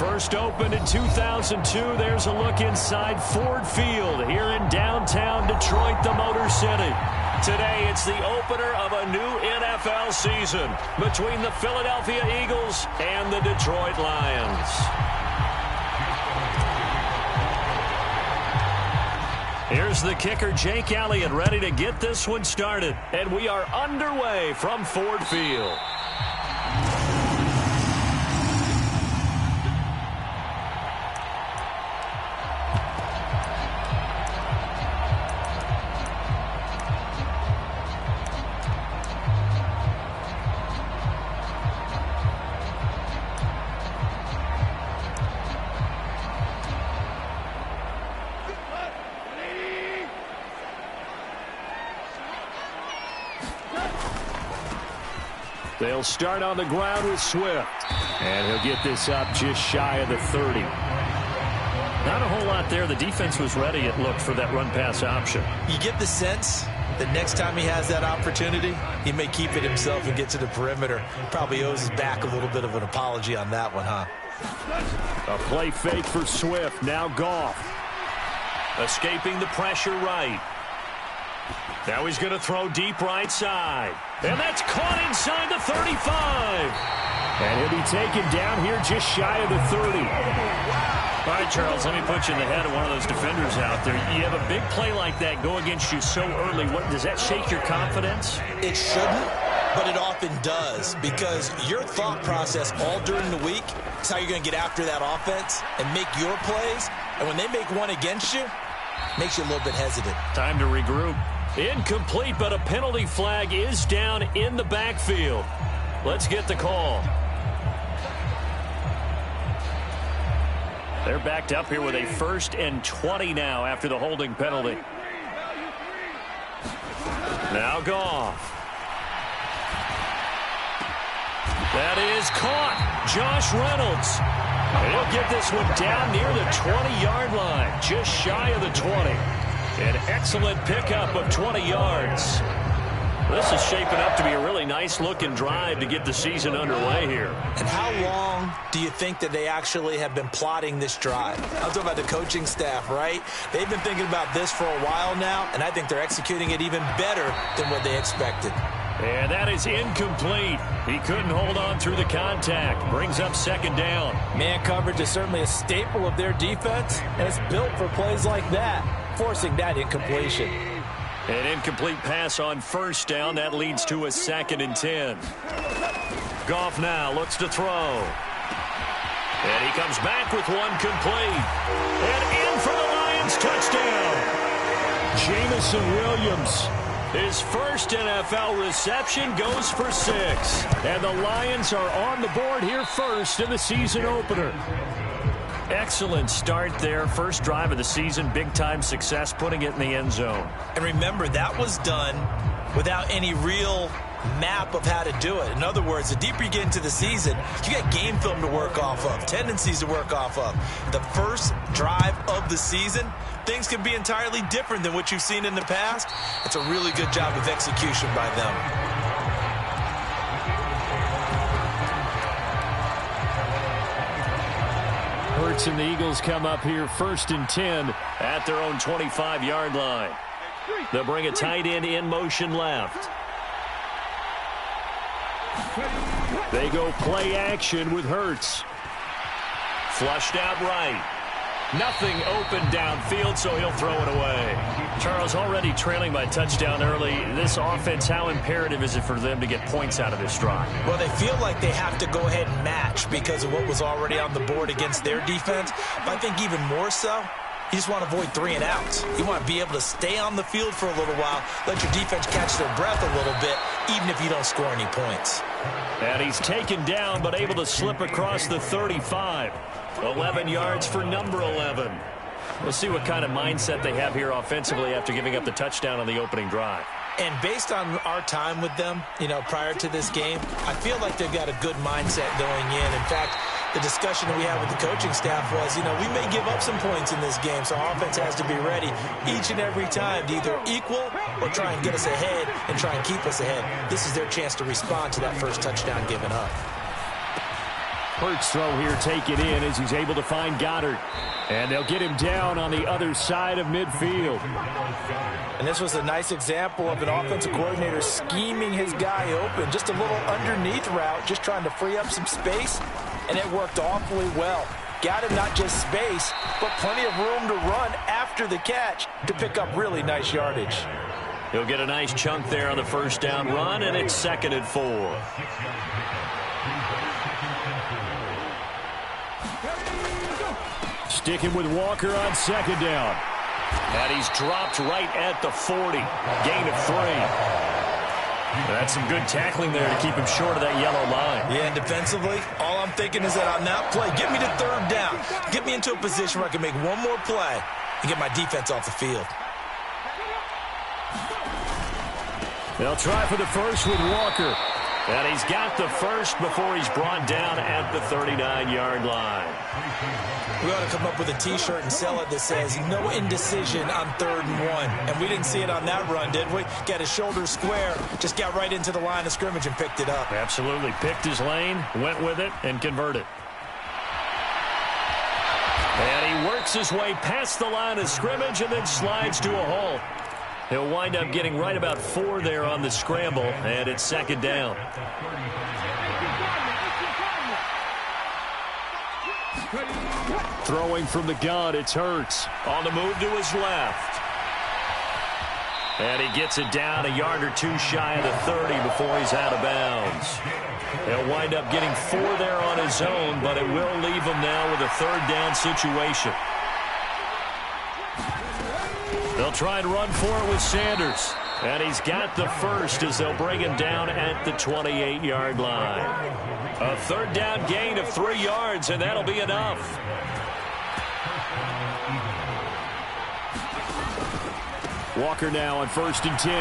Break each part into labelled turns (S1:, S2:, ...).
S1: First opened in 2002. There's a look inside Ford Field here in downtown Detroit, the Motor City. Today, it's the opener of a new NFL season between the Philadelphia Eagles and the Detroit Lions. Here's the kicker, Jake Elliott, ready to get this one started. And we are underway from Ford Field. They'll start on the ground with Swift. And he'll get this up just shy of the 30. Not a whole lot there. The defense was ready, it looked, for that run-pass option.
S2: You get the sense that next time he has that opportunity, he may keep it himself and get to the perimeter. Probably owes his back a little bit of an apology on that one, huh?
S1: A play fake for Swift. Now Goff. Escaping the pressure right. Now he's going to throw deep right side. And that's caught inside the 35. And he'll be taken down here just shy of the 30. All right, Charles, let me put you in the head of one of those defenders out there. You have a big play like that go against you so early. Does that shake your confidence?
S2: It shouldn't, but it often does, because your thought process all during the week is how you're going to get after that offense and make your plays. And when they make one against you, it makes you a little bit hesitant.
S1: Time to regroup. Incomplete, but a penalty flag is down in the backfield. Let's get the call. They're backed up here with a 1st and 20 now after the holding penalty. Now Goff. That is caught. Josh Reynolds. And he'll get this one down near the 20-yard line, just shy of the 20. An excellent pickup of 20 yards. This is shaping up to be a really nice-looking drive to get the season underway here.
S2: And how long do you think that they actually have been plotting this drive? I'm talking about the coaching staff, right? They've been thinking about this for a while now, and I think they're executing it even better than what they expected.
S1: And that is incomplete. He couldn't hold on through the contact. Brings up 2nd down.
S3: Man coverage is certainly a staple of their defense, and it's built for plays like that, forcing that incompletion.
S1: An incomplete pass on 1st down. That leads to a 2nd and 10. Goff now looks to throw. And he comes back with one complete. And in for the Lions touchdown. Jamison Williams. His first NFL reception goes for 6. And the Lions are on the board here first in the season opener. Excellent start there. First drive of the season. Big-time success putting it in the end zone.
S2: And remember, that was done without any real map of how to do it. In other words, the deeper you get into the season, you got game film to work off of, tendencies to work off of. The first drive of the season, things can be entirely different than what you've seen in the past. It's a really good job of execution by them.
S1: Hurts and the Eagles come up here 1st and 10 at their own 25-yard line. They'll bring a tight end in motion left. They go play action with Hurts. Flushed out right. Nothing open downfield, so he'll throw it away. Charles, already trailing by touchdown early. This offense, how imperative is it for them to get points out of this drive?
S2: Well, they feel like they have to go ahead and match because of what was already on the board against their defense. But I think even more so, you just want to avoid 3 and outs. You want to be able to stay on the field for a little while, let your defense catch their breath a little bit, even if you don't score any points.
S1: And he's taken down, but able to slip across the 35. 11 yards for number 11. We'll see what kind of mindset they have here offensively after giving up the touchdown on the opening drive.
S2: And based on our time with them, prior to this game, I feel like they've got a good mindset going in. In fact, the discussion that we had with the coaching staff was, we may give up some points in this game, so our offense has to be ready each and every time to either equal or try and get us ahead and try and keep us ahead. This is their chance to respond to that first touchdown given up.
S1: Hurts throw here taken in as he's able to find Goddard. And they'll get him down on the other side of midfield.
S3: And this was a nice example of an offensive coordinator scheming his guy open. Just a little underneath route, just trying to free up some space, and it worked awfully well. Got him not just space, but plenty of room to run after the catch to pick up really nice yardage.
S1: He'll get a nice chunk there on the first down run, and it's 2nd and 4. Sticking with Walker on 2nd down. And he's dropped right at the 40. Gain of 3. That's some good tackling there to keep him short of that yellow line.
S2: Yeah, and defensively, all I'm thinking is that on that play, get me to 3rd down. Get me into a position where I can make one more play and get my defense off the field.
S1: They'll try for the first with Walker. And he's got the first before he's brought down at the 39-yard line.
S2: We ought to come up with a T-shirt and sell it that says, no indecision on 3rd and 1. And we didn't see it on that run, did we? Got his shoulders square, just got right into the line of scrimmage and picked it up.
S1: Absolutely. Picked his lane, went with it, and converted. And he works his way past the line of scrimmage and then slides to a halt. He'll wind up getting right about 4 there on the scramble, and it's 2nd down. Throwing from the gun, it's Hurts. On the move to his left. And he gets it down a yard or 2 shy of the 30 before he's out of bounds. He'll wind up getting 4 there on his own, but it will leave him now with a 3rd down situation. They'll try and run for it with Sanders. And he's got the first as they'll bring him down at the 28-yard line. A 3rd down gain of 3 yards, and that'll be enough. Walker now on 1st and 10.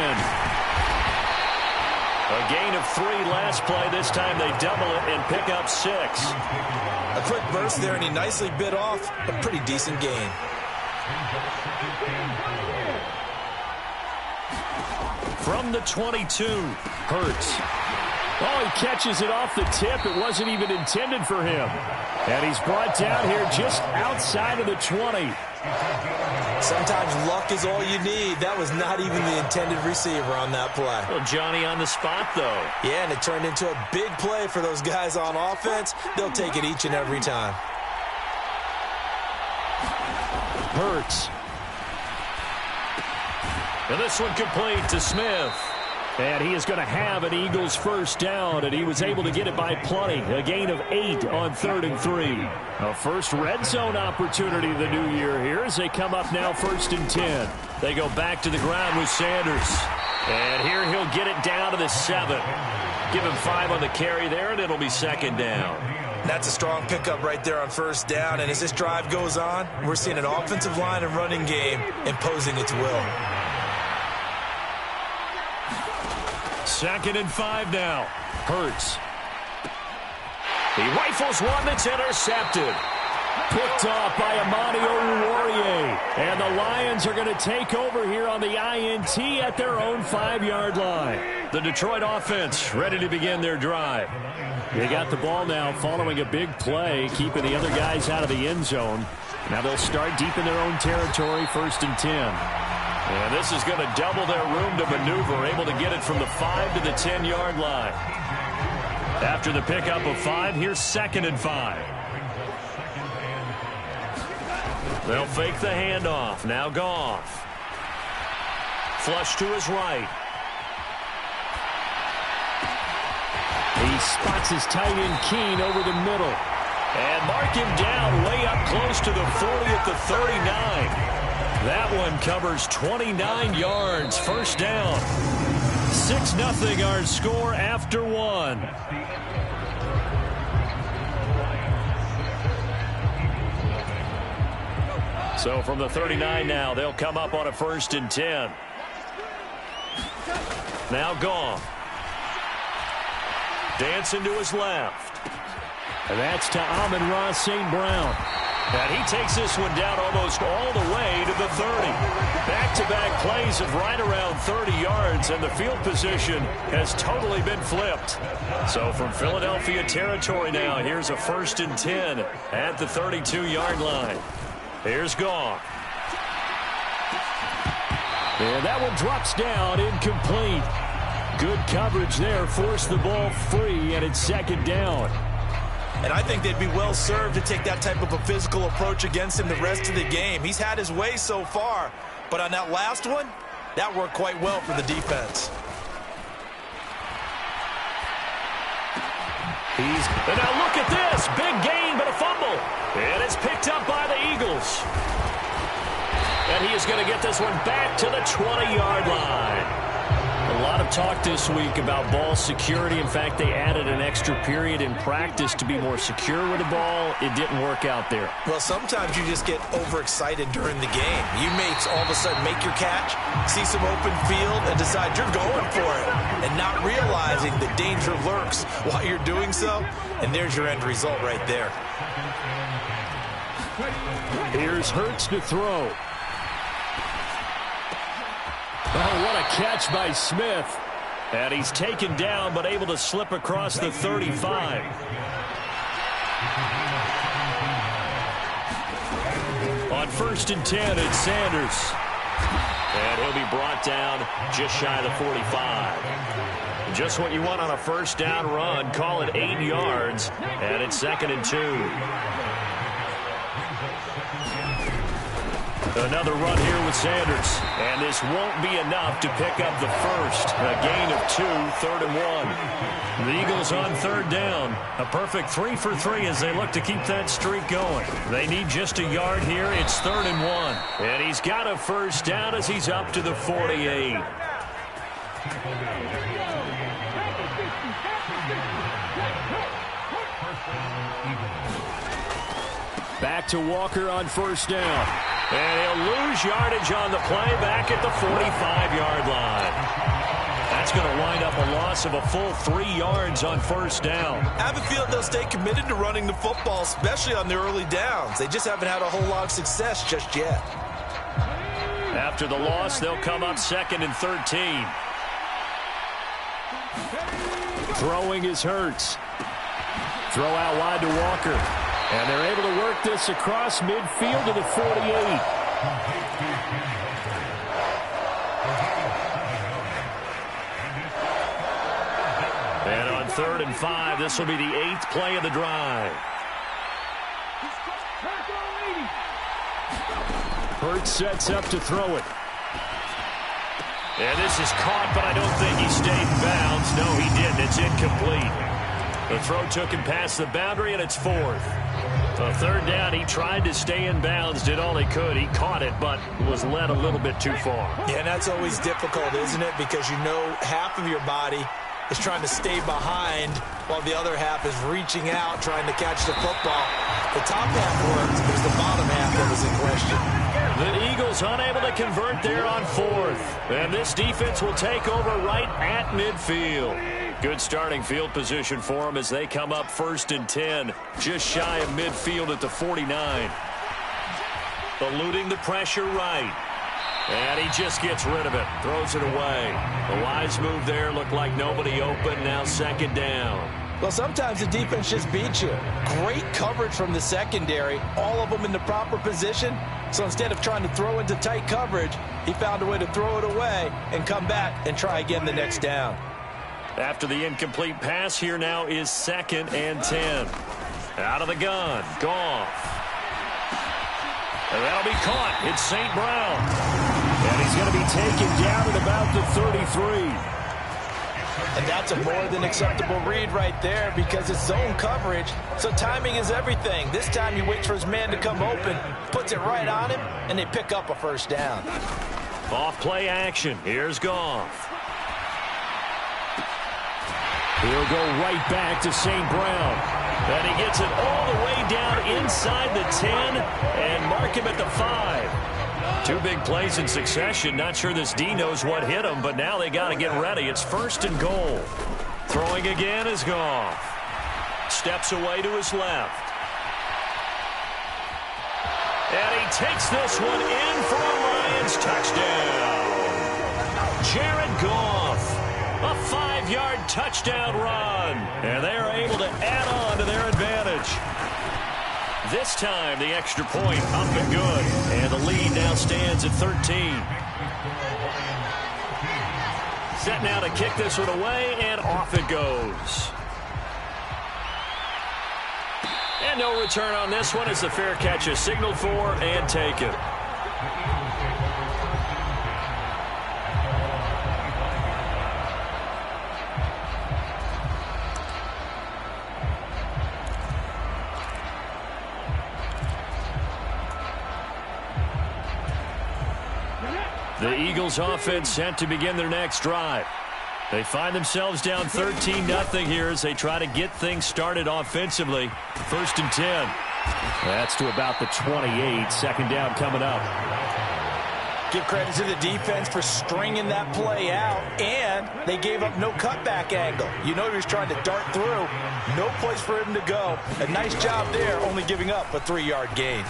S1: A gain of 3 last play. This time they double it and pick up 6.
S2: A quick burst there, and he nicely bit off a pretty decent gain.
S1: From the 22, Hurts. Oh, he catches it off the tip. It wasn't even intended for him. And he's brought down here just outside of the 20.
S2: Sometimes luck is all you need. That was not even the intended receiver on that play.
S1: Well, Johnny on the spot, though.
S2: Yeah, and it turned into a big play for those guys on offense. They'll take it each and every time.
S1: Hurts. And this one complete to Smith. And he is going to have an Eagles first down, and he was able to get it by plenty. A gain of 8 on 3rd and 3. A first red zone opportunity the new year here as they come up now 1st and 10. They go back to the ground with Sanders. And here he'll get it down to the 7. Give him 5 on the carry there, and it'll be 2nd down.
S2: That's a strong pickup right there on 1st down. And as this drive goes on, we're seeing an offensive line and running game imposing its will.
S1: 2nd and 5 now. Hurts. He rifles one that's intercepted. Picked off by Amani Oruwariye. And the Lions are going to take over here on the INT at their own 5-yard line. The Detroit offense ready to begin their drive. They got the ball now following a big play, keeping the other guys out of the end zone. Now they'll start deep in their own territory, 1st and 10. And this is going to double their room to maneuver, able to get it from the 5 to the 10-yard line. After the pickup of 5, here's 2nd and 5. They'll fake the handoff. Now Goff. Flush to his right. He spots his tight end Keene over the middle. And mark him down way up close to the 40 at the 39. That one covers 29 yards. First down. 6-0 our score after 1. So from the 39 now, they'll come up on a 1st and 10. Now Goff. Dancing to his left. And that's to Amon-Ra St. Brown. And he takes this one down almost all the way to the 30. Back-to-back plays of right around 30 yards, and the field position has totally been flipped. So from Philadelphia territory now, here's a 1st and 10 at the 32-yard line. Here's Goff. And that one drops down, incomplete. Good coverage there, forced the ball free, and it's 2nd down.
S2: And I think they'd be well served to take that type of a physical approach against him the rest of the game. He's had his way so far, but on that last one, that worked quite well for the defense.
S1: And now look at this. Big gain, but a fumble. And it's picked up by the Eagles. And he is going to get this one back to the 20-yard line. A lot of talk this week about ball security. In fact, they added an extra period in practice to be more secure with the ball. It didn't work out there.
S2: Well, sometimes you just get overexcited during the game. You may all of a sudden make your catch, see some open field, and decide you're going for it, and not realizing the danger lurks while you're doing so. And there's your end result right there.
S1: Here's Hurts to throw. Oh, what a catch by Smith. And he's taken down, but able to slip across the 35. On 1st and 10, it's Sanders. And he'll be brought down just shy of the 45. Just what you want on a 1st down run. Call it 8 yards, and it's 2nd and 2. Another run here with Sanders. And this won't be enough to pick up the first. A gain of 2, 3rd and 1. The Eagles on 3rd down. A perfect 3 for 3 as they look to keep that streak going. They need just a yard here. It's 3rd and 1. And he's got a 1st down as he's up to the 48. Back to Walker on 1st down. And he'll lose yardage on the play back at the 45-yard line. That's going to wind up a loss of a full 3 yards on 1st down.
S2: I have a feeling they'll stay committed to running the football, especially on the early downs. They just haven't had a whole lot of success just yet.
S1: After the loss, they'll come up 2nd and 13. Throwing is Hurts. Throw out wide to Walker. And they're able to work this across midfield to the 48. And on 3rd and 5, this will be the 8th play of the drive. Hurts sets up to throw it. And this is caught, but I don't think he stayed in bounds. No, he didn't. It's incomplete. The throw took him past the boundary, and it's 4th. So 3rd down, he tried to stay in bounds, did all he could. He caught it, but was led a little bit too far.
S2: Yeah, and that's always difficult, isn't it? Because you know half of your body is trying to stay behind while the other half is reaching out, trying to catch the football. The top half worked. It was the bottom half that was in question.
S1: The Eagles unable to convert there on 4th. And this defense will take over right at midfield. Good starting field position for them as they come up 1st and 10, just shy of midfield at the 49. Eluding the pressure right. And he just gets rid of it, throws it away. A wise move there, looked like nobody open, now 2nd down.
S2: Well, sometimes the defense just beats you. Great coverage from the secondary, all of them in the proper position. So instead of trying to throw into tight coverage, he found a way to throw it away and come back and try again the next down.
S1: After the incomplete pass, here now is 2nd and 10. Out of the gun, Goff. And that'll be caught. It's St. Brown. And he's going to be taken down at about the 33.
S2: And that's a more than acceptable read right there because it's zone coverage, so timing is everything. This time he waits for his man to come open, puts it right on him, and they pick up a 1st down.
S1: Off play action. Here's Goff. He'll go right back to St. Brown. And he gets it all the way down inside the 10 and mark him at the 5. 2 big plays in succession. Not sure this D knows what hit him, but now they got to get ready. It's 1st and goal. Throwing again is Goff. Steps away to his left. And he takes this one in for a Lions touchdown. Jared Goff, a 5-yard touchdown run. And they are able to add on to their advantage. This time, the extra point up and good. And the lead now stands at 13. Set now to kick this one away, and off it goes. And no return on this one as the fair catch is signaled for and taken. The Eagles offense set to begin their next drive. They find themselves down 13-0 here as they try to get things started offensively. 1st and 10. That's to about the 28. 2nd down coming up.
S3: Give credit to the defense for stringing that play out, and they gave up no cutback angle. You know he was trying to dart through. No place for him to go. A nice job there, only giving up a 3-yard gain.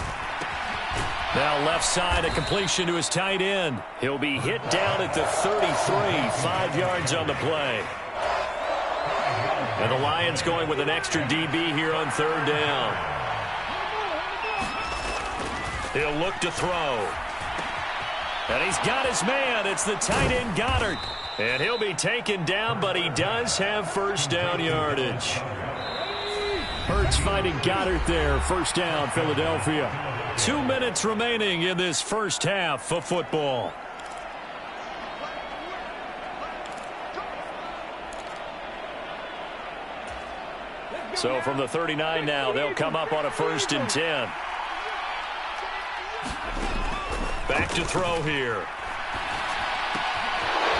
S1: Now left side, a completion to his tight end. He'll be hit down at the 33, 5 yards on the play. And the Lions going with an extra DB here on 3rd down. He'll look to throw. And he's got his man. It's the tight end Goddard. And he'll be taken down, but he does have 1st down yardage. Hurts finding Goddard there. 1st down, Philadelphia. 2 minutes remaining in this first half of football. So from the 39 now, they'll come up on a 1st and 10. Back to throw here.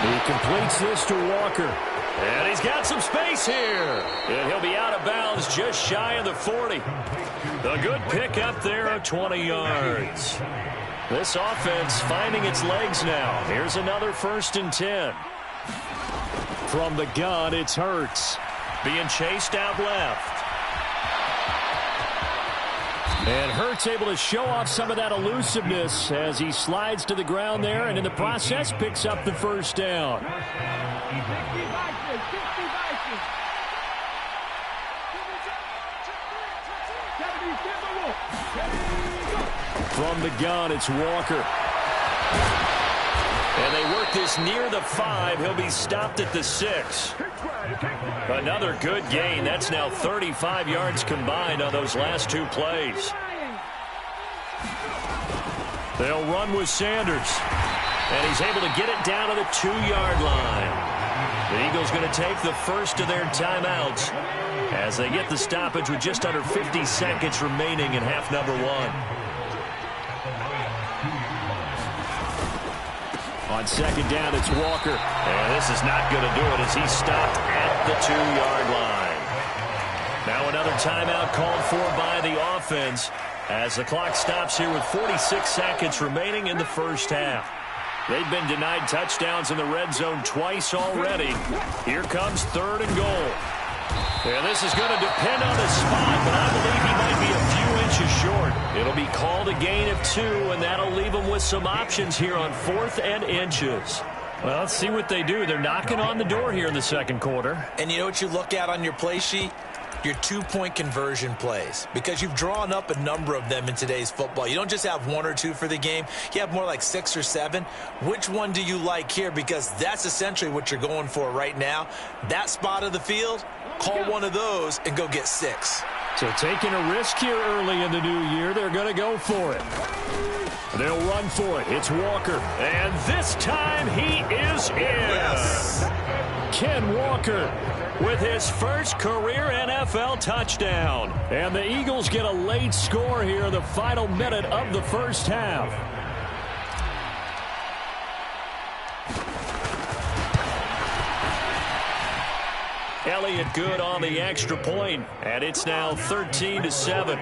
S1: He completes this to Walker. And he's got some space here. And he'll be out of bounds just shy of the 40. A good pick up there of 20 yards. This offense finding its legs now. Here's another 1st and 10. From the gun, it's Hurts. Being chased out left. And Hurts able to show off some of that elusiveness as he slides to the ground there, and in the process picks up the 1st down. From the gun, it's Walker. And they work this near the 5. He'll be stopped at the 6. Another good gain. That's now 35 yards combined on those last 2 plays. They'll run with Sanders. And he's able to get it down to the 2-yard line. The Eagles going to take the first of their timeouts as they get the stoppage with just under 50 seconds remaining in half number 1. On 2nd down, it's Walker. And this is not going to do it as he's stopped at the 2-yard line. Now another timeout called for by the offense as the clock stops here with 46 seconds remaining in the first half. They've been denied touchdowns in the red zone twice already. Here comes 3rd and goal. And this is going to depend on the spot, but I believe he might be a few inches short. It'll be called a gain of 2, and that'll leave him with some options here on 4th and inches. Well, let's see what they do. They're knocking on the door here in the 2nd quarter.
S2: And you know what you look at on your play sheet? Your 2-point conversion plays, because you've drawn up a number of them in today's football. You don't just have 1 or 2 for the game. You have more like 6 or 7. Which one do you like here? Because that's essentially what you're going for right now. That spot of the field, call one of those and go get 6.
S1: So taking a risk here early in the new year, they're going to go for it. They'll run for it. It's Walker. And this time he is in.
S2: Yes.
S1: Ken Walker with his first career NFL touchdown. And the Eagles get a late score here in the final minute of the first half. Elliott good on the extra point, and it's now 13-7.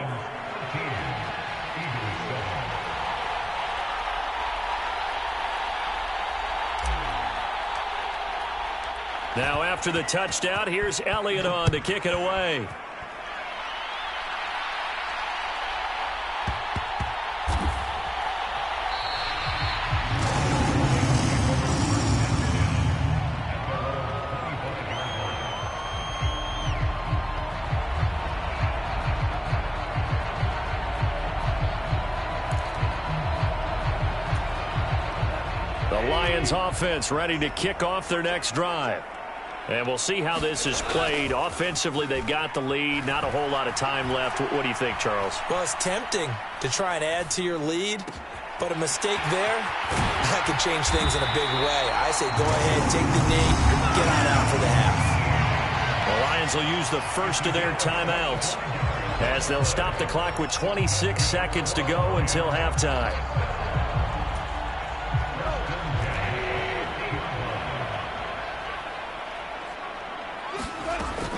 S1: Now after the touchdown, here's Elliott on to kick it away. The Lions offense ready to kick off their next drive. And we'll see how this is played. Offensively, they've got the lead. Not a whole lot of time left. What do you think, Charles?
S2: Well, it's tempting to try and add to your lead, but a mistake there, that could change things in a big way. I say go ahead, take the knee, get on out for the half.
S1: The Lions will use the first of their timeouts as they'll stop the clock with 26 seconds to go until halftime.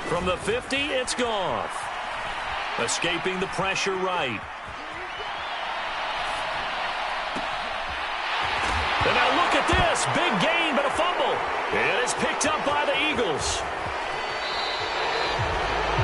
S1: From the 50, it's Goff. Escaping the pressure right. And now look at this. Big gain, but a fumble. It is picked up by the Eagles.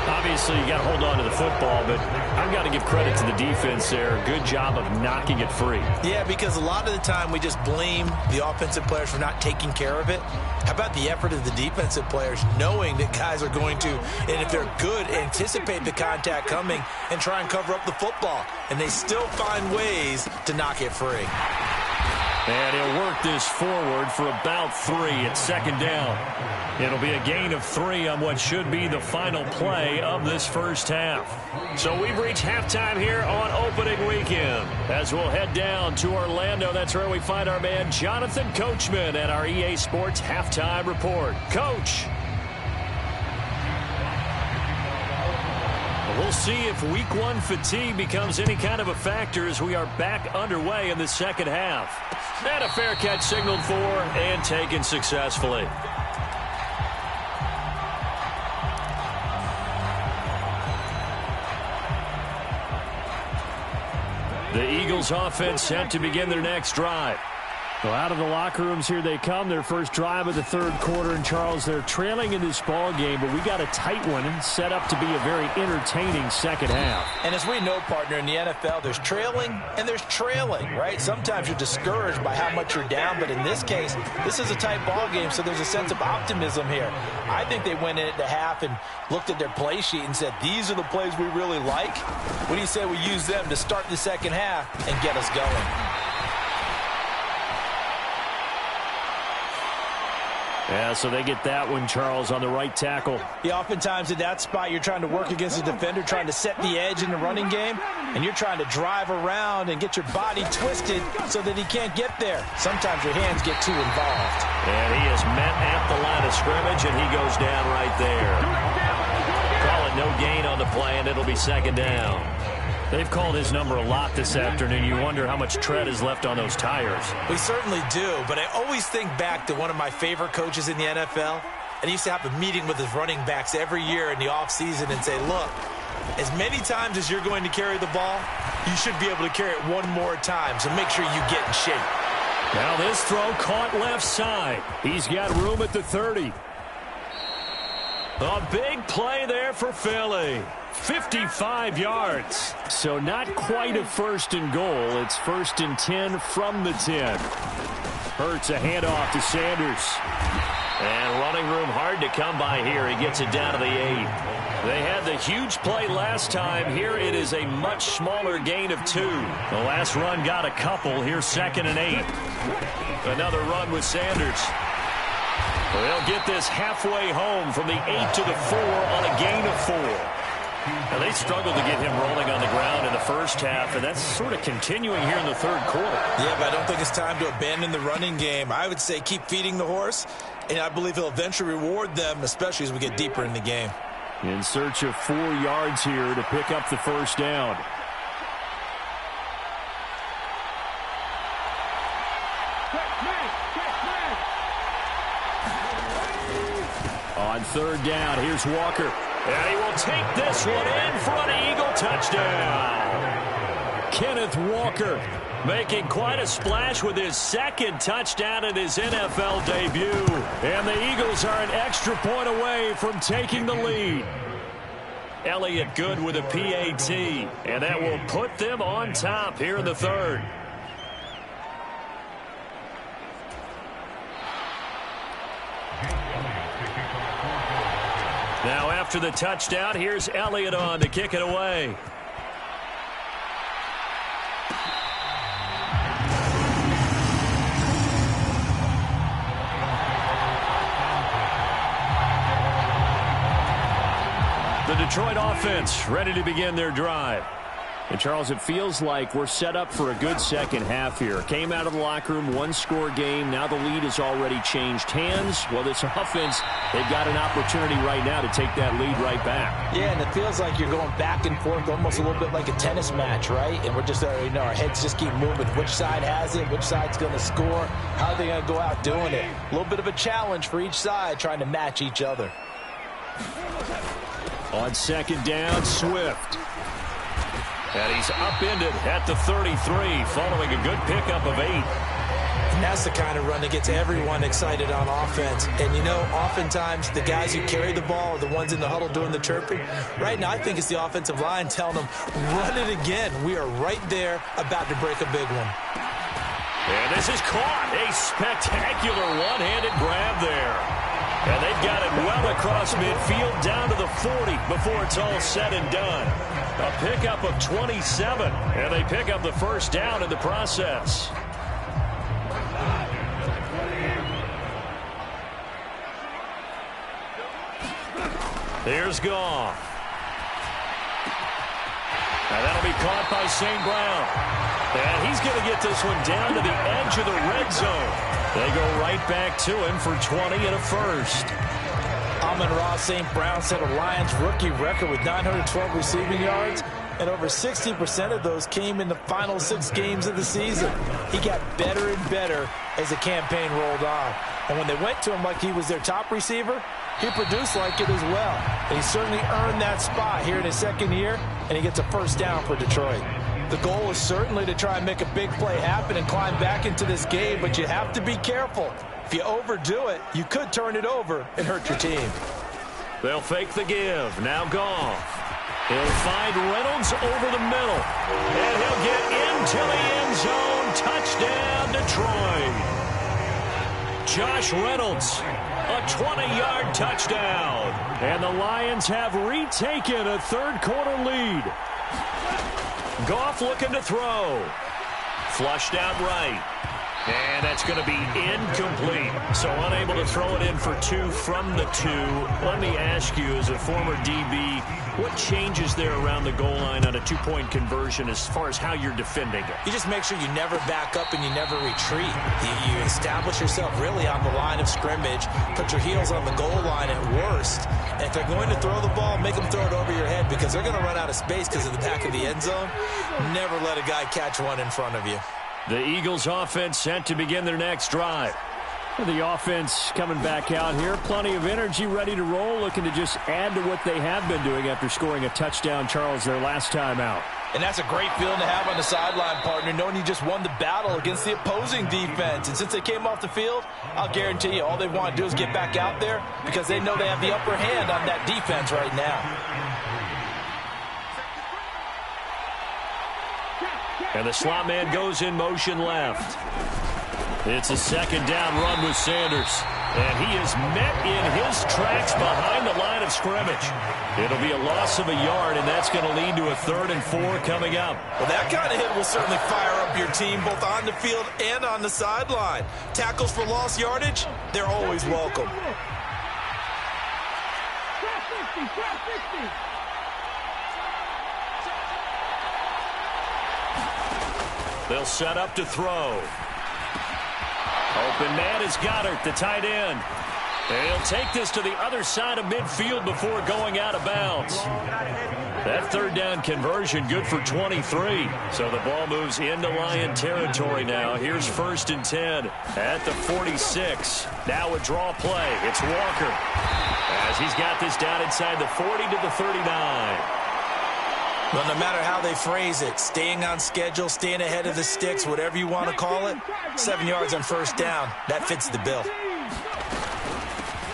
S1: Obviously, you got to hold on to the football, but I've got to give credit to the defense there. Good job of knocking it free.
S2: Yeah, because a lot of the time we just blame the offensive players for not taking care of it. How about the effort of the defensive players knowing that guys are going to, and if they're good, anticipate the contact coming and try and cover up the football. And they still find ways to knock it free.
S1: And he'll work this forward for about 3. It's second down. It'll be a gain of 3 on what should be the final play of this first half. So we've reached halftime here on opening weekend. As we'll head down to Orlando, that's where we find our man Jonathan Coachman at our EA Sports Halftime Report. Coach. We'll see if week 1 fatigue becomes any kind of a factor as we are back underway in the second half. And a fair catch signaled for and taken successfully. The Eagles offense set to begin their next drive. Well, out of the locker rooms here they come. Their first drive of the third quarter. And, Charles, they're trailing in this ball game, but we got a tight one and set up to be a very entertaining second half.
S2: And as we know, partner, in the NFL, there's trailing and there's trailing, right? Sometimes you're discouraged by how much you're down, but in this case, this is a tight ball game, so there's a sense of optimism here. I think they went in at the half and looked at their play sheet and said, these are the plays we really like. What do you say we use them to start the second half and get us going?
S1: Yeah, so they get that one, Charles, on the right tackle.
S2: Yeah, oftentimes in that spot, you're trying to work against a defender, trying to set the edge in the running game, and you're trying to drive around and get your body twisted so that he can't get there. Sometimes your hands get too involved.
S1: And he is met at the line of scrimmage, and he goes down right there. Call it no gain on the play, and it'll be second down. They've called his number a lot this afternoon. You wonder how much tread is left on those tires.
S2: We certainly do, but I always think back to one of my favorite coaches in the NFL. And he used to have a meeting with his running backs every year in the offseason and say, look, as many times as you're going to carry the ball, you should be able to carry it one more time, so make sure you get in shape.
S1: Now this throw caught left side. He's got room at the 30. A big play there for Philly. 55 yards. So not quite a first and goal. It's first and 10 from the 10. Hurts a handoff to Sanders. And running room hard to come by here. He gets it down to the 8. They had the huge play last time. Here it is a much smaller gain of 2. The last run got a couple. Here's second and 8. Another run with Sanders. They'll get this halfway home from the 8 to the 4 on a gain of 4. Now, they struggled to get him rolling on the ground in the first half, and that's sort of continuing here in the third quarter.
S2: Yeah, but I don't think it's time to abandon the running game. I would say keep feeding the horse, and I believe he'll eventually reward them, especially as we get deeper in the game.
S1: In search of 4 yards here to pick up the first down. On third down, here's Walker. And he will take this one in for an Eagle touchdown. Kenneth Walker making quite a splash with his second touchdown in his NFL debut. And the Eagles are an extra point away from taking the lead. Elliott good with a PAT. And that will put them on top here in the third. Now after the touchdown, here's Elliott on to kick it away. Detroit offense ready to begin their drive. And, Charles, it feels like we're set up for a good second half here. Came out of the locker room, one-score game. Now the lead has already changed hands. Well, this offense, they've got an opportunity right now to take that lead right back.
S3: Yeah, and it feels like you're going back and forth almost a little bit like a tennis match, right? And we're just, you know, our heads just keep moving. Which side has it? Which side's going to score? How are they going to go out doing it? A little bit of a challenge for each side trying to match each other.
S1: On second down, Swift. And he's upended at the 33 following a good pickup of 8.
S2: And that's the kind of run that gets everyone excited on offense. And, you know, oftentimes the guys who carry the ball are the ones in the huddle doing the chirping. Right now, I think it's the offensive line telling them, run it again. We are right there about to break a big one.
S1: And this is caught. A spectacular one-handed grab there. And they've got it well across midfield down to the 40 before it's all said and done. A pickup of 27, and they pick up the first down in the process. Here's Goff. And that'll be caught by St. Brown. And he's going to get this one down to the edge of the red zone. They go right back to him for 20 and a first.
S3: Amon-Ra St. Brown set a Lions rookie record with 912 receiving yards, and over 60% of those came in the final 6 games of the season. He got better and better as the campaign rolled on. And when they went to him like he was their top receiver, he produced like it as well. And he certainly earned that spot here in his second year, and he gets a first down for Detroit. The goal is certainly to try and make a big play happen and climb back into this game, but you have to be careful. If you overdo it, you could turn it over and hurt your team.
S1: They'll fake the give. Now Goff. He'll find Reynolds over the middle. And he'll get into the end zone. Touchdown, Detroit. Josh Reynolds, a 20-yard touchdown. And the Lions have retaken a third-quarter lead. Goff looking to throw. Flushed out right. And that's going to be incomplete. So unable to throw it in for 2 from the 2. Let me ask you, as a former DB, what changes there around the goal line on a 2-point conversion as far as how you're defending it?
S2: You just make sure you never back up and you never retreat. You establish yourself really on the line of scrimmage, put your heels on the goal line at worst. And if they're going to throw the ball, make them throw it over your head because they're going to run out of space because of the back of the end zone. Never let a guy catch one in front of you.
S1: The Eagles offense set to begin their next drive. The offense coming back out here. Plenty of energy, ready to roll, looking to just add to what they have been doing after scoring a touchdown, Charles, their last time out.
S3: And that's a great feeling to have on the sideline, partner, knowing you just won the battle against the opposing defense. And since they came off the field, I'll guarantee you all they want to do is get back out there because they know they have the upper hand on that defense right now.
S1: And the slot man goes in motion left. It's a second down run with Sanders. And he is met in his tracks behind the line of scrimmage. It'll be a loss of a yard, and that's going to lead to a 3rd and 4 coming up.
S2: Well, that kind of hit will certainly fire up your team both on the field and on the sideline. Tackles for lost yardage, they're always welcome.
S1: They'll set up to throw. Open man is Goddard, the tight end. And he'll take this to the other side of midfield before going out of bounds. That 3rd down conversion good for 23. So the ball moves into Lion territory now. Here's 1st and 10 at the 46. Now a draw play. It's Walker as he's got this down inside the 40 to the 39.
S2: Well, no matter how they phrase it, staying on schedule, staying ahead of the sticks, whatever you want to call it, 7 yards on 1st down, that fits the bill.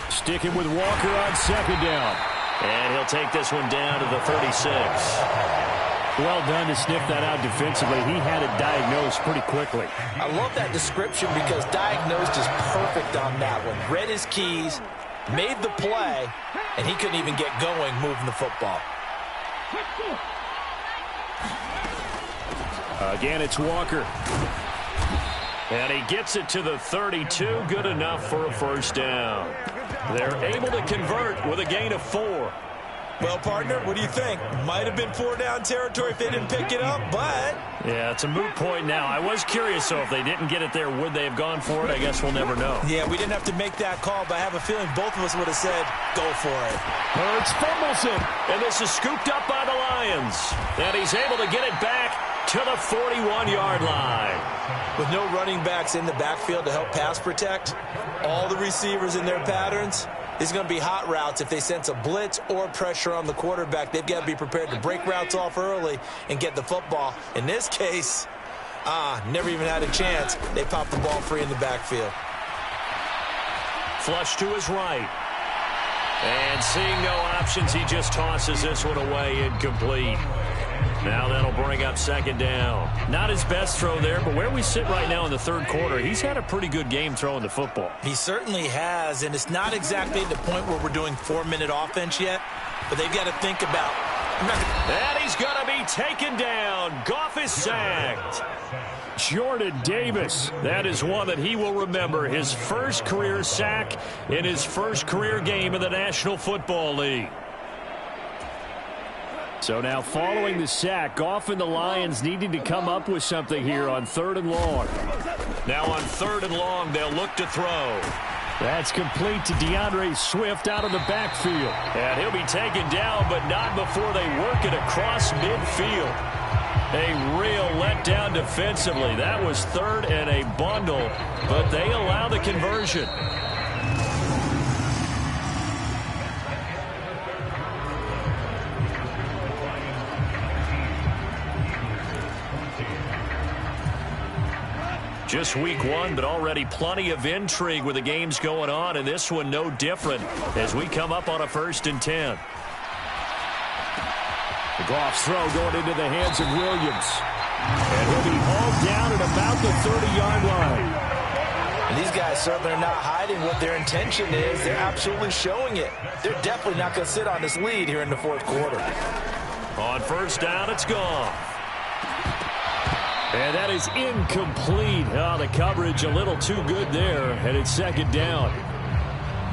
S1: Sticking with Walker on 2nd down. And he'll take this one down to the 36. Well done to sniff that out defensively. He had it diagnosed pretty quickly.
S3: I love that description because diagnosed is perfect on that one. Read his keys, made the play, and he couldn't even get going moving the football.
S1: Again, it's Walker. And he gets it to the 32. Good enough for a 1st down. They're able to convert with a gain of 4.
S2: Well, partner, what do you think? Might have been 4-down territory if they didn't pick it up, but...
S1: Yeah, it's a moot point now. I was curious, so if they didn't get it there, would they have gone for it? I guess we'll never know.
S2: Yeah, we didn't have to make that call, but I have a feeling both of us would have said, go for it.
S1: Hurts fumbles it, and this is scooped up by the Lions. And he's able to get it back to the 41-yard line.
S2: With no running backs in the backfield to help pass protect, all the receivers in their patterns, it's going to be hot routes. If they sense a blitz or pressure on the quarterback, they've got to be prepared to break routes off early and get the football. In this case, never even had a chance. They popped the ball free in the backfield.
S1: Flush to his right. And seeing no options, he just tosses this one away, incomplete. Now that'll bring up second down. Not his best throw there, but where we sit right now in the third quarter, he's had a pretty good game throwing the football.
S2: He certainly has, and it's not exactly at the point where we're doing 4-minute offense yet, but they've got to think about...
S1: And he's going to be taken down. Goff is sacked. Jordan Davis, that is one that he will remember. His first career sack in his first career game in the National Football League. So now following the sack, Goff and the Lions needing to come up with something here on 3rd and long. Now on 3rd and long, they'll look to throw. That's complete to DeAndre Swift out of the backfield. And he'll be taken down, but not before they work it across midfield. A real letdown defensively. That was 3rd and a bundle, but they allow the conversion. Just week 1, but already plenty of intrigue with the games going on, and this one no different as we come up on a 1st and 10. The Goff's throw going into the hands of Williams. And he'll be hauled down at about the 30-yard line.
S3: And these guys certainly are not hiding what their intention is. They're absolutely showing it. They're definitely not going to sit on this lead here in the 4th quarter.
S1: On 1st down, it's gone. And that is incomplete. Oh, the coverage a little too good there, and it's 2nd down.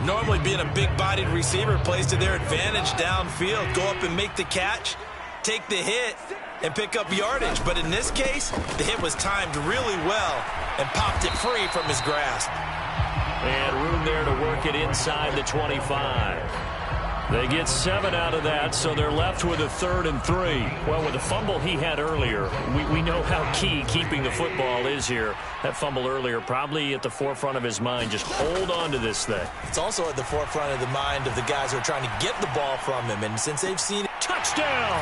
S2: Normally being a big-bodied receiver plays to their advantage downfield. Go up and make the catch, take the hit, and pick up yardage. But in this case, the hit was timed really well and popped it free from his grasp.
S1: And room there to work it inside the 25. They get 7 out of that, so they're left with a 3rd and 3. Well, with the fumble he had earlier, we know how key keeping the football is here. That fumble earlier probably at the forefront of his mind. Just hold on to this thing.
S2: It's also at the forefront of the mind of the guys who are trying to get the ball from him. And since they've seen it.
S1: Touchdown!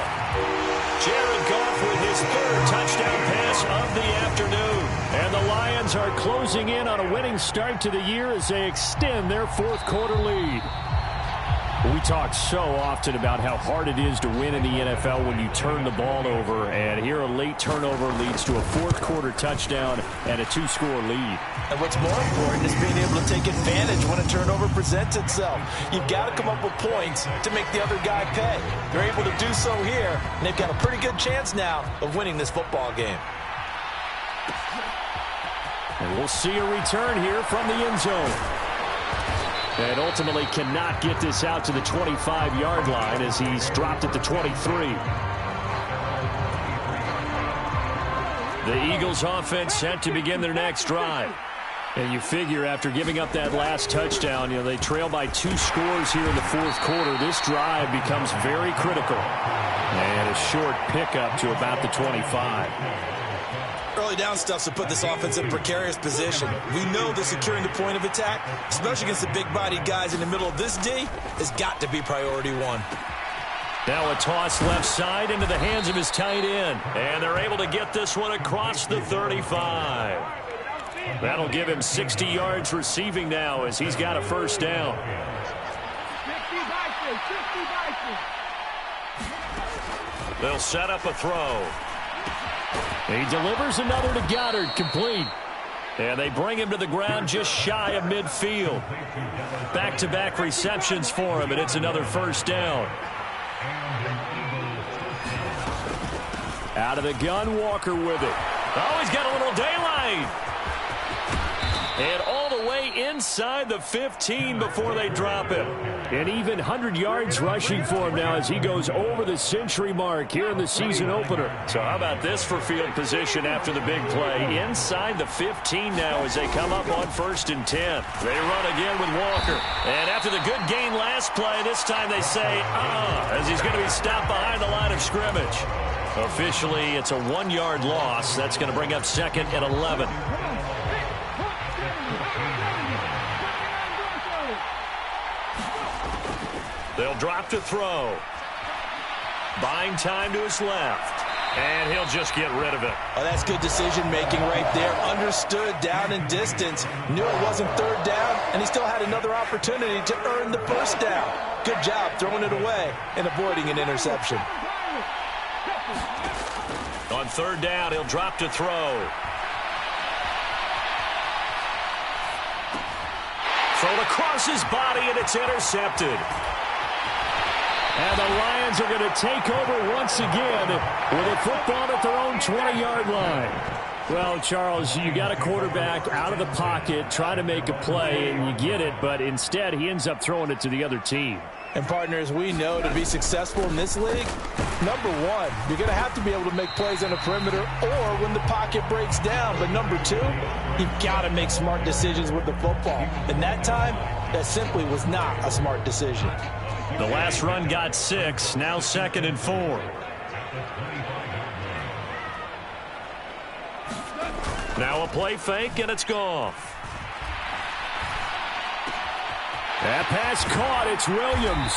S1: Jared Goff with his 3rd touchdown pass of the afternoon. And the Lions are closing in on a winning start to the year as they extend their 4th quarter lead. We talk so often about how hard it is to win in the NFL when you turn the ball over, and here a late turnover leads to a 4th quarter touchdown and a 2-score lead.
S3: And what's more important is being able to take advantage when a turnover presents itself. You've got to come up with points to make the other guy pay. They're able to do so here, and they've got a pretty good chance now of winning this football game.
S1: And we'll see a return here from the end zone. And ultimately cannot get this out to the 25-yard line as he's dropped at the 23. The Eagles offense set to begin their next drive. And you figure after giving up that last touchdown, they trail by 2 scores here in the 4th quarter. This drive becomes very critical. And a short pickup to about the 25.
S2: Early down stuff to put this offense in a precarious position. We know that securing the point of attack, especially against the big-bodied guys in the middle of this D, has got to be priority 1.
S1: Now a toss left side into the hands of his tight end. And they're able to get this one across the 35. That'll give him 60 yards receiving now as he's got a 1st down. They'll set up a throw. He delivers another to Goddard, complete. And they bring him to the ground just shy of midfield. Back-to-back receptions for him, and it's another 1st down. Out of the gun, Walker with it. Oh, he's got a little daylight. And all the away inside the 15 before they drop him.
S4: And even 100 yards rushing for him now as he goes over the century mark here in the season opener.
S1: So how about this for field position after the big play? Inside the 15 now as they come up on 1st and 10. They run again with Walker. And after the good gain last play, this time they say, as he's going to be stopped behind the line of scrimmage. Officially, it's a 1-yard loss. That's going to bring up 2nd and 11. They'll drop to throw. Buying time to his left. And he'll just get rid of it.
S2: Oh, that's good decision-making right there. Understood down and distance. Knew it wasn't 3rd down, and he still had another opportunity to earn the 1st down. Good job throwing it away and avoiding an interception.
S1: On 3rd down, he'll drop to throw. Thrown across his body, and it's intercepted.
S4: And the Lions are going to take over once again with a football at their own 20-yard line. Well, Charles, you got a quarterback out of the pocket, try to make a play, and you get it, but instead he ends up throwing it to the other team.
S3: And partners, we know to be successful in this league, number one, you're going to have to be able to make plays on the perimeter or when the pocket breaks down. But number two, you've got to make smart decisions with the football. And that time, that simply was not a smart decision.
S1: The last run got 6, now 2nd and 4. Now a play fake, and it's Goff.
S4: That pass caught. It's Williams.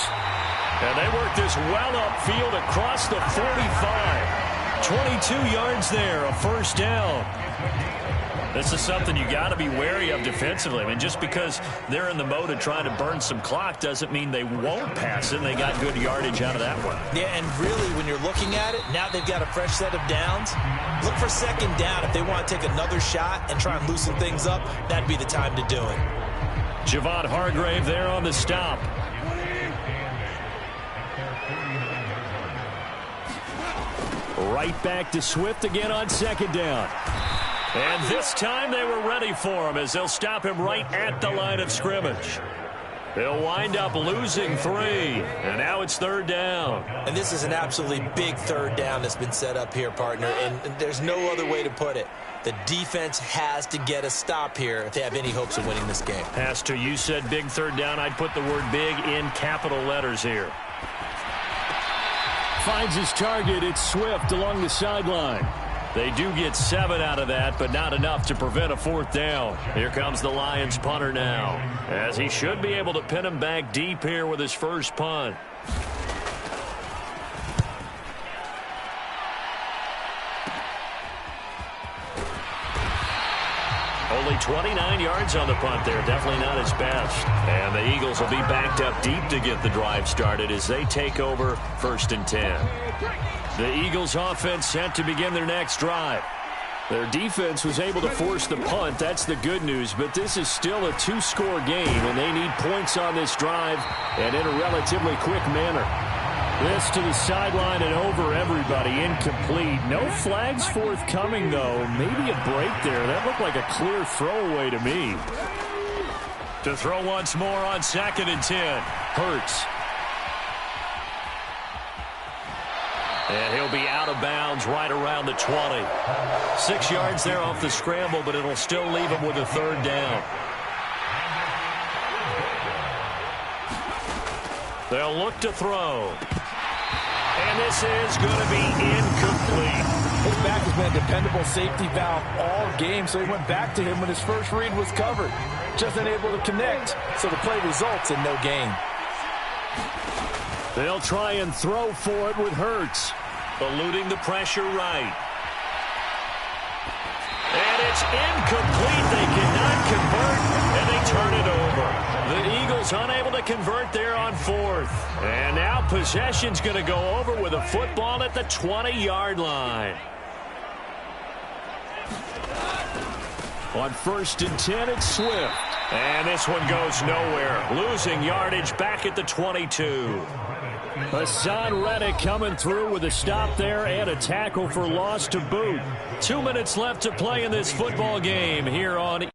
S1: And they work this well upfield across the 45. 22 yards there, a 1st down. This is something you got to be wary of defensively. I mean, just because they're in the mode of trying to burn some clock doesn't mean they won't pass it. And they got good yardage out of that one.
S2: Yeah, and really, when you're looking at it, now they've got a fresh set of downs. Look for 2nd down. If they want to take another shot and try and loosen things up, that'd be the time to do it.
S1: Javon Hargrave there on the stop.
S4: Right back to Swift again on 2nd down.
S1: And this time they were ready for him as they'll stop him right at the line of scrimmage. They'll wind up losing 3, and now it's 3rd down.
S2: And this is an absolutely big 3rd down that's been set up here, partner, and there's no other way to put it. The defense has to get a stop here if they have any hopes of winning this game.
S1: Pastor, you said big 3rd down. I'd put the word big in capital letters here.
S4: Finds his target. It's Swift along the sideline.
S1: They do get 7 out of that, but not enough to prevent a 4th down. Here comes the Lions punter now, as he should be able to pin him back deep here with his first punt. Only 29 yards on the punt there. Definitely not his best. And the Eagles will be backed up deep to get the drive started as they take over 1st and 10. The Eagles offense set to begin their next drive. Their defense was able to force the punt. That's the good news. But this is still a 2-score game, and they need points on this drive and in a relatively quick manner. This to the sideline and over everybody. Incomplete. No flags forthcoming, though. Maybe a break there. That looked like a clear throwaway to me. To throw once more on 2nd and 10. Hurts. And he'll be out of bounds right around the 20. 6 yards there off the scramble, but it'll still leave him with a 3rd down. They'll look to throw. And this is going to be incomplete.
S3: His back has been a dependable safety valve all game, so he went back to him when his first read was covered. Just unable to connect, so the play results in no gain.
S4: They'll try and throw for it with Hurts.
S1: Eluding the pressure right. And it's incomplete. They cannot convert, and they turn it over. The Eagles unable to convert there on 4th. And now possession's going to go over with a football at the 20-yard line.
S4: On 1st and 10, it's Swift.
S1: And this one goes nowhere. Losing yardage back at the 22.
S4: Hassan Reddick coming through with a stop there and a tackle for loss to boot.
S1: 2 minutes left to play in this football game here on